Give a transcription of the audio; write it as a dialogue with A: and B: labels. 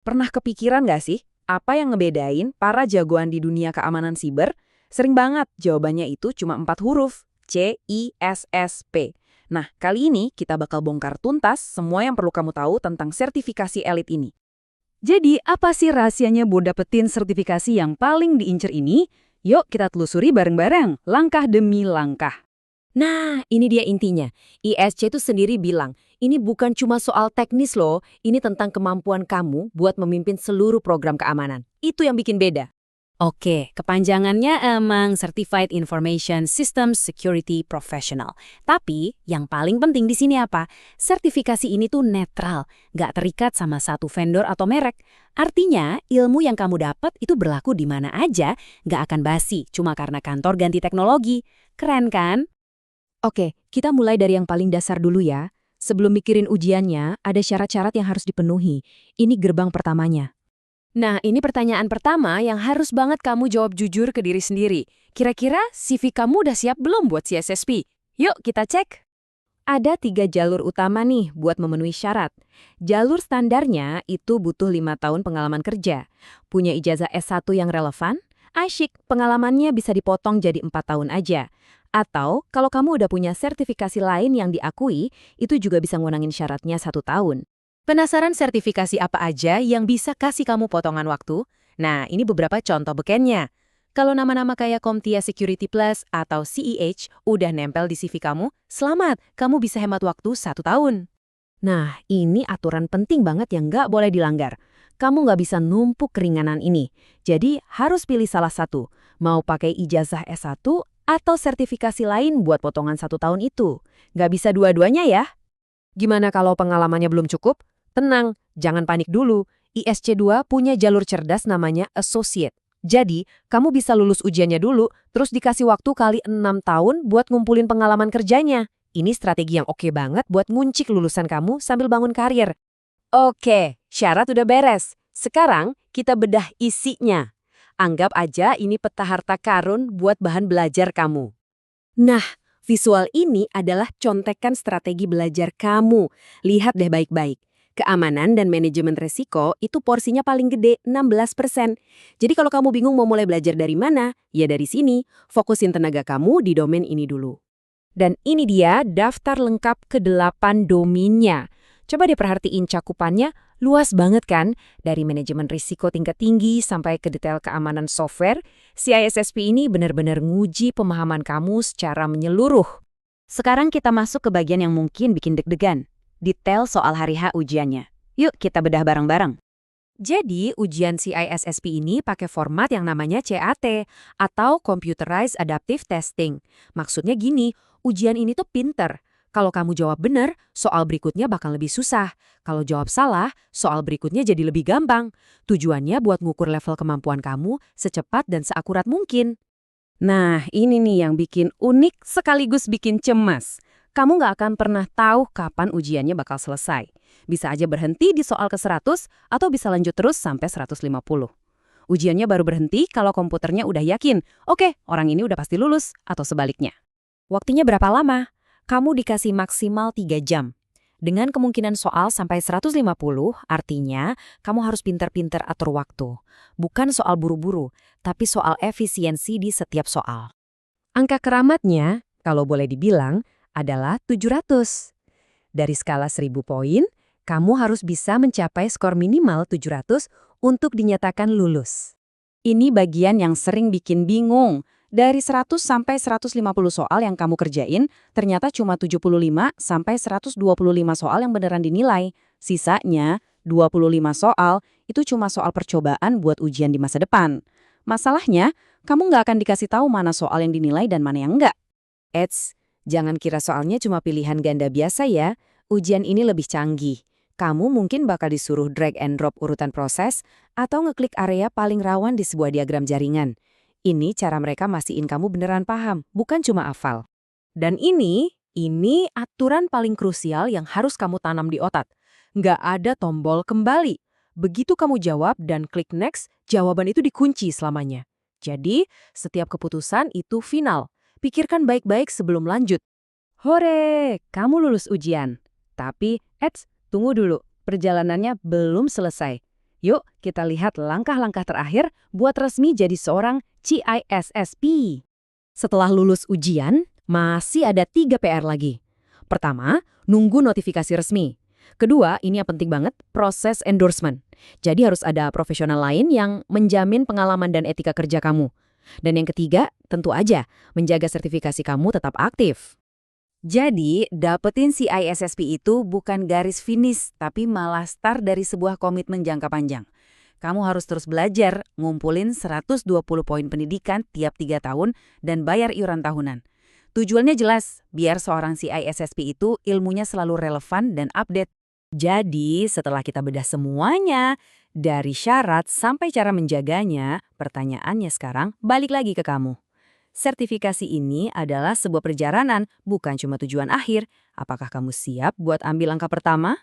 A: Pernah kepikiran nggak sih, apa yang ngebedain para jagoan di dunia keamanan siber? Sering banget jawabannya itu cuma 4 huruf, CISSP. Nah, kali ini kita bakal bongkar tuntas semua yang perlu kamu tahu tentang sertifikasi elit ini.
B: Jadi, apa sih rahasianya buat dapetin sertifikasi yang paling diincer ini? Yuk kita telusuri bareng-bareng, langkah demi langkah.
C: Nah, ini dia intinya. ISC itu sendiri bilang, ini bukan cuma soal teknis loh, ini tentang kemampuan kamu buat memimpin seluruh program keamanan. Itu yang bikin beda.
B: Oke, kepanjangannya emang Certified Information Systems Security Professional. Tapi, yang paling penting di sini apa? Sertifikasi ini tuh netral, nggak terikat sama satu vendor atau merek. Artinya, ilmu yang kamu dapat itu berlaku di mana aja, nggak akan basi, cuma karena kantor ganti teknologi. Keren kan?
D: Oke, kita mulai dari yang paling dasar dulu ya. Sebelum mikirin ujiannya, ada syarat-syarat yang harus dipenuhi. Ini gerbang pertamanya.
C: Nah, ini pertanyaan pertama yang harus banget kamu jawab jujur ke diri sendiri. Kira-kira CV kamu udah siap belum buat CSSP? Yuk, kita cek.
D: Ada 3 jalur utama nih buat memenuhi syarat. Jalur standarnya itu butuh 5 tahun pengalaman kerja. Punya ijazah S1 yang relevan? Asyik, pengalamannya bisa dipotong jadi 4 tahun aja. Atau, kalau kamu udah punya sertifikasi lain yang diakui, itu juga bisa ngurangin syaratnya 1 tahun.
C: Penasaran sertifikasi apa aja yang bisa kasih kamu potongan waktu? Nah, ini beberapa contoh bekennya. Kalau nama-nama kayak CompTIA Security Plus atau CEH udah nempel di CV kamu, selamat, kamu bisa hemat waktu 1 tahun.
D: Nah, ini aturan penting banget yang nggak boleh dilanggar. Kamu nggak bisa numpuk keringanan ini. Jadi, harus pilih salah satu. Mau pakai ijazah S1 atau sertifikasi lain buat potongan 1 tahun itu. Nggak bisa dua-duanya ya. Gimana kalau pengalamannya belum cukup? Tenang, jangan panik dulu. ISC2 punya jalur cerdas namanya Associate. Jadi, kamu bisa lulus ujiannya dulu, terus dikasih waktu kali 6 tahun buat ngumpulin pengalaman kerjanya. Ini strategi yang oke banget buat nguncik lulusan kamu sambil bangun karir.
C: Oke, syarat udah beres. Sekarang kita bedah isinya. Anggap aja ini peta harta karun buat bahan belajar kamu. Nah, visual ini adalah contekan strategi belajar kamu. Lihat deh baik-baik. Keamanan dan manajemen resiko itu porsinya paling gede, 16%. Jadi kalau kamu bingung mau mulai belajar dari mana, ya dari sini. Fokusin tenaga kamu di domain ini dulu.
D: Dan ini dia daftar lengkap ke-8 domainnya. Coba deh perhatiin cakupannya, luas banget kan? Dari manajemen risiko tingkat tinggi sampai ke detail keamanan software, CISSP ini benar-benar nguji pemahaman kamu secara menyeluruh. Sekarang kita masuk ke bagian yang mungkin bikin deg-degan. Detail soal hari H ujiannya. Yuk kita bedah bareng-bareng. Jadi, ujian CISSP ini pakai format yang namanya CAT, atau Computerized Adaptive Testing. Maksudnya gini, ujian ini tuh pinter. Kalau kamu jawab benar, soal berikutnya bakal lebih susah. Kalau jawab salah, soal berikutnya jadi lebih gampang. Tujuannya buat ngukur level kemampuan kamu secepat dan seakurat mungkin.
B: Nah, ini nih yang bikin unik sekaligus bikin cemas. Kamu nggak akan pernah tahu kapan ujiannya bakal selesai. Bisa aja berhenti di soal ke-100 atau bisa lanjut terus sampai 150. Ujiannya baru berhenti kalau komputernya udah yakin, oke, orang ini udah pasti lulus, atau sebaliknya.
D: Waktunya berapa lama? Kamu dikasih maksimal 3 jam. Dengan kemungkinan soal sampai 150, artinya kamu harus pinter-pinter atur waktu. Bukan soal buru-buru, tapi soal efisiensi di setiap soal. Angka keramatnya, kalau boleh dibilang, adalah 700. Dari skala 1000 poin, kamu harus bisa mencapai skor minimal 700 untuk dinyatakan lulus.
B: Ini bagian yang sering bikin bingung. Dari 100 sampai 150 soal yang kamu kerjain, ternyata cuma 75 sampai 125 soal yang beneran dinilai. Sisanya, 25 soal, itu cuma soal percobaan buat ujian di masa depan. Masalahnya, kamu nggak akan dikasih tahu mana soal yang dinilai dan mana yang enggak.
C: Eits, jangan kira soalnya cuma pilihan ganda biasa ya. Ujian ini lebih canggih. Kamu mungkin bakal disuruh drag and drop urutan proses atau ngeklik area paling rawan di sebuah diagram jaringan. Ini cara mereka mastiin kamu beneran paham, bukan cuma hafal.
D: Dan ini aturan paling krusial yang harus kamu tanam di otak. Nggak ada tombol kembali. Begitu kamu jawab dan klik next, jawaban itu dikunci selamanya. Jadi, setiap keputusan itu final. Pikirkan baik-baik sebelum lanjut.
B: Hore, kamu lulus ujian. Tapi, tunggu dulu, perjalanannya belum selesai. Yuk, kita lihat langkah-langkah terakhir buat resmi jadi seorang CISSP. Setelah lulus ujian, masih ada 3 PR lagi. Pertama, nunggu notifikasi resmi. Kedua, ini yang penting banget, proses endorsement. Jadi harus ada profesional lain yang menjamin pengalaman dan etika kerja kamu. Dan yang ketiga, tentu aja, menjaga sertifikasi kamu tetap aktif.
A: Jadi, dapetin CISSP itu bukan garis finish, tapi malah start dari sebuah komitmen jangka panjang. Kamu harus terus belajar, ngumpulin 120 poin pendidikan tiap 3 tahun, dan bayar iuran tahunan. Tujuannya jelas, biar seorang CISSP itu ilmunya selalu relevan dan update.
B: Jadi, setelah kita bedah semuanya, dari syarat sampai cara menjaganya, pertanyaannya sekarang balik lagi ke kamu. Sertifikasi ini adalah sebuah perjalanan, bukan cuma tujuan akhir. Apakah kamu siap buat ambil langkah pertama?